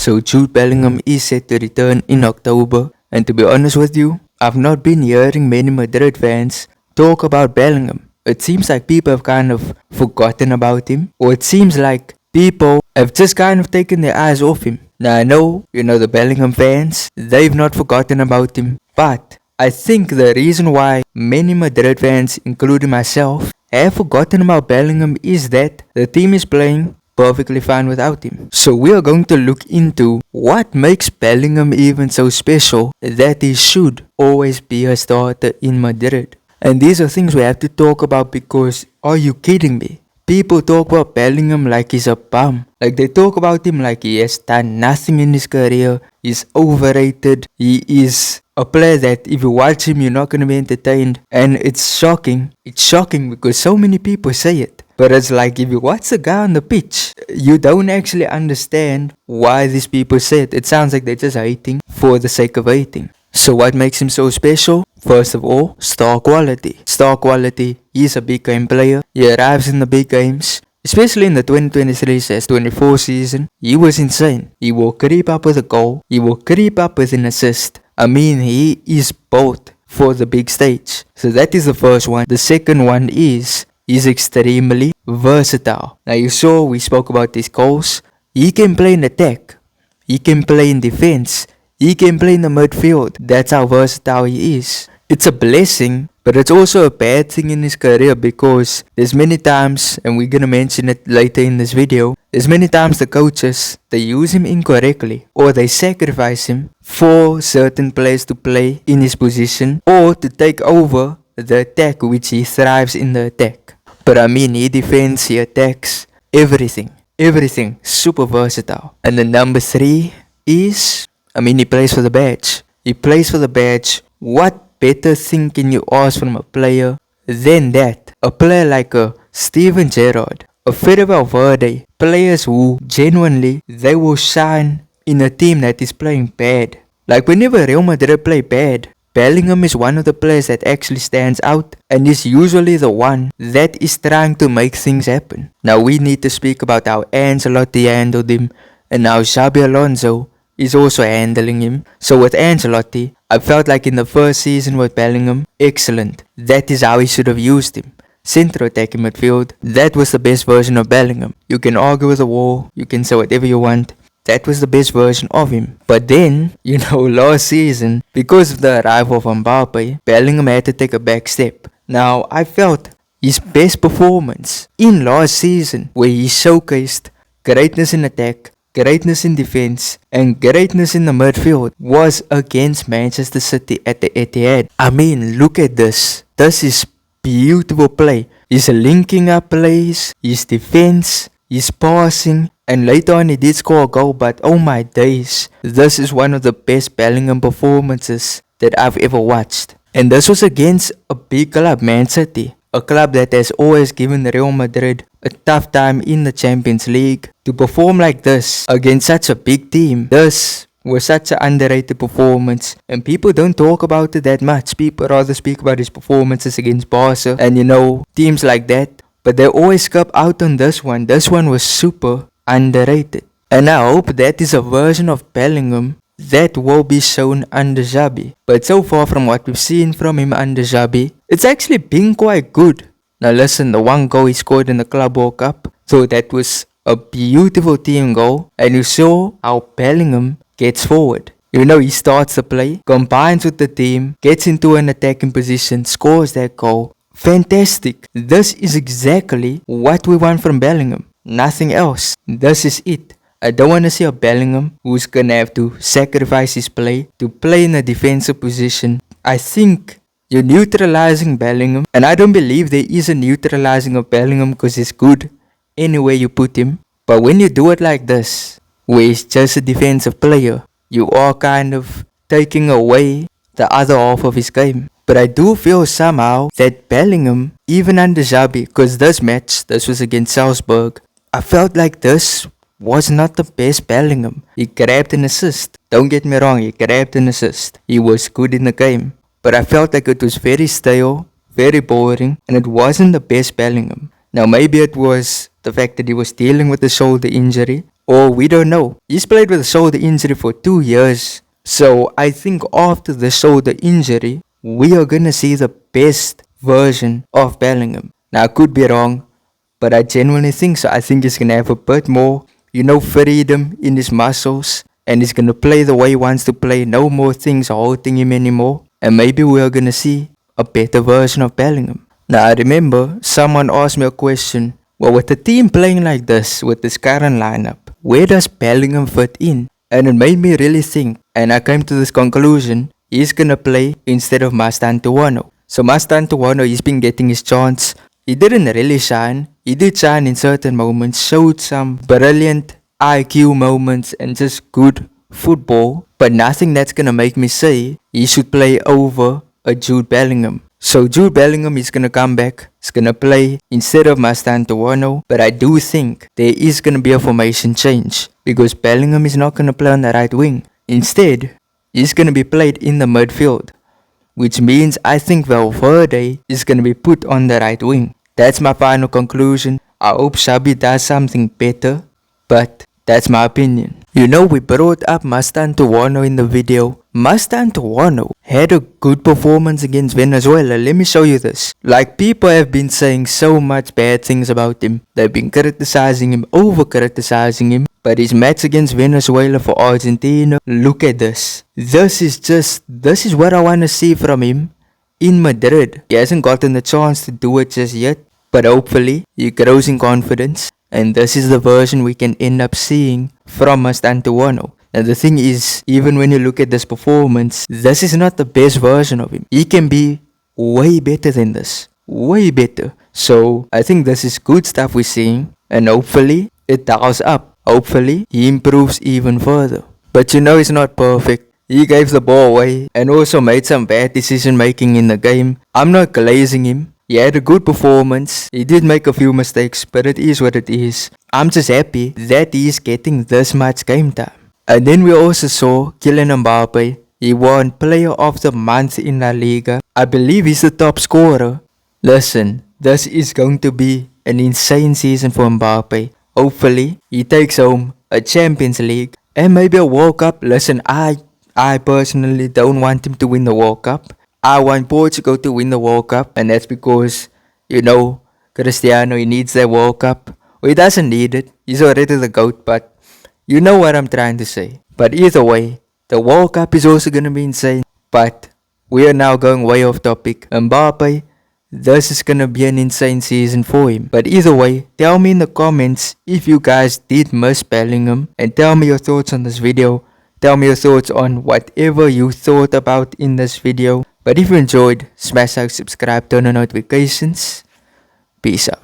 So Jude Bellingham is set to return in October, and to be honest with you, I've not been hearing many Madrid fans talk about Bellingham. It seems like people have kind of forgotten about him, or it seems like people have just kind of taken their eyes off him. Now I know, the Bellingham fans, they've not forgotten about him, but I think the reason why many Madrid fans, including myself, have forgotten about Bellingham is that the team is playing perfectly fine without him. So we are going to look into what makes Bellingham even so special that he should always be a starter in Madrid. And these are things we have to talk about because, are you kidding me? People talk about Bellingham like he's a bum. Like they talk about him like he has done nothing in his career. He's overrated. He is a player that if you watch him, you're not going to be entertained. And it's shocking. It's shocking because so many people say it. But it's like if you watch the guy on the pitch, you don't actually understand why these people say it. It sounds like they're just hating for the sake of hating. So what makes him so special? First of all, star quality. Star quality, he's a big game player. He arrives in the big games. Especially in the 2023-24 season, he was insane. He will creep up with a goal. He will creep up with an assist. I mean, he is both for the big stage. So that is the first one. The second one is he's extremely versatile. Now you saw we spoke about his goals. He can play in attack. He can play in defense. He can play in the midfield. That's how versatile he is. It's a blessing, but it's also a bad thing in his career because there's many times, and we're gonna mention it later in this video, there's many times the coaches, they use him incorrectly or they sacrifice him for certain players to play in his position or to take over the attack, which he thrives in the attack. But I mean, he defends, he attacks, everything, super versatile. And the number 3 is, he plays for the badge. He plays for the badge. What better thing can you ask from a player than that? A player like a Steven Gerrard, a Fede Valverde, players who genuinely, they will shine in a team that is playing bad. Like whenever Real Madrid play bad, Bellingham is one of the players that actually stands out and is usually the one that is trying to make things happen. Now we need to speak about how Ancelotti handled him and how Xabi Alonso is also handling him. So with Ancelotti, I felt like in the first season with Bellingham, excellent. That is how he should have used him. Central attacking midfield, that was the best version of Bellingham. You can argue with the wall, you can say whatever you want. That was the best version of him. But then, last season, because of the arrival of Mbappe, Bellingham had to take a back step. Now, I felt his best performance in last season, where he showcased greatness in attack, greatness in defense, and greatness in the midfield, was against Manchester City at the Etihad. I mean, look at this. This is beautiful play. His linking up plays, his defense, his passing, and later on he did score a goal, but oh my days, this is one of the best Bellingham performances that I've ever watched. And this was against a big club, Man City, a club that has always given Real Madrid a tough time in the Champions League. To perform like this against such a big team, this was such an underrated performance, and people don't talk about it that much. People rather speak about his performances against Barca and teams like that, but they always skip out on this one. This one was super underrated. And I hope that is a version of Bellingham that will be shown under Xabi. But so far from what we've seen from him under Xabi, it's actually been quite good. Now listen, the one goal he scored in the Club World Cup, so that was a beautiful team goal. And you saw how Bellingham gets forward. He starts the play, combines with the team, gets into an attacking position, scores that goal. Fantastic. This is exactly what we want from Bellingham. Nothing else. This is it. I don't want to see a Bellingham who's gonna have to sacrifice his play to play in a defensive position. I think you're neutralizing Bellingham, and I don't believe there is a neutralizing of Bellingham because he's good anywhere you put him. But when you do it like this, where he's just a defensive player, you are kind of taking away the other half of his game. But I do feel somehow that Bellingham, even under Xabi, because this was against Salzburg, I felt like this was not the best Bellingham. He grabbed an assist. Don't get me wrong, he grabbed an assist. He was good in the game. But I felt like it was very stale, very boring, and it wasn't the best Bellingham. Now maybe it was the fact that he was dealing with a shoulder injury. Or we don't know. He's played with a shoulder injury for 2 years. So I think after the shoulder injury, we are gonna see the best version of Bellingham. Now I could be wrong, but I genuinely think so. I think he's gonna have a bit more, freedom in his muscles. And he's gonna play the way he wants to play. No more things holding him anymore. And maybe we are gonna see a better version of Bellingham. Now I remember someone asked me a question. Well, with the team playing like this, with this current lineup, where does Bellingham fit in? And it made me really think. And I came to this conclusion. He's gonna play instead of Mastantuono. So Mastantuono, he's been getting his chance. He didn't really shine. He did shine in certain moments, showed some brilliant IQ moments and just good football, but nothing that's gonna make me say he should play over a Jude Bellingham. So Jude Bellingham is gonna come back, he's gonna play instead of Mastantuono, but I do think there is gonna be a formation change because Bellingham is not gonna play on the right wing. Instead, he's gonna be played in the midfield, which means I think Valverde is gonna be put on the right wing. That's my final conclusion. I hope Xabi does something better, but that's my opinion. We brought up Mastantuono in the video. Mastantuono had a good performance against Venezuela. Let me show you this. Like, people have been saying so much bad things about him. They've been criticizing him, over-criticizing him. But his match against Venezuela for Argentina, look at this. This is what I want to see from him in Madrid. He hasn't gotten the chance to do it just yet, but hopefully he grows in confidence. And this is the version we can end up seeing from Mastantuono. And the thing is, even when you look at this performance, this is not the best version of him. He can be way better than this. Way better. So I think this is good stuff we're seeing. And hopefully it dials up. Hopefully he improves even further. But he's not perfect. He gave the ball away and also made some bad decision making in the game. I'm not glazing him. He had a good performance. He did make a few mistakes, but it is what it is. I'm just happy that he is getting this much game time. And then we also saw Kylian Mbappe. He won Player of the Month in La Liga. I believe he's the top scorer. Listen, this is going to be an insane season for Mbappe. Hopefully, he takes home a Champions League and maybe a World Cup. Listen, I personally don't want him to win the World Cup. I want Portugal to win the World Cup, and that's because, Cristiano, he needs that World Cup. Well, he doesn't need it. He's already the GOAT, but you know what I'm trying to say. But either way, the World Cup is also going to be insane. But we are now going way off topic. Mbappe, this is going to be an insane season for him. But either way, tell me in the comments if you guys did miss Bellingham, and tell me your thoughts on this video. Tell me your thoughts on whatever you thought about in this video. But if you enjoyed, smash like, subscribe, turn on notifications. Peace out.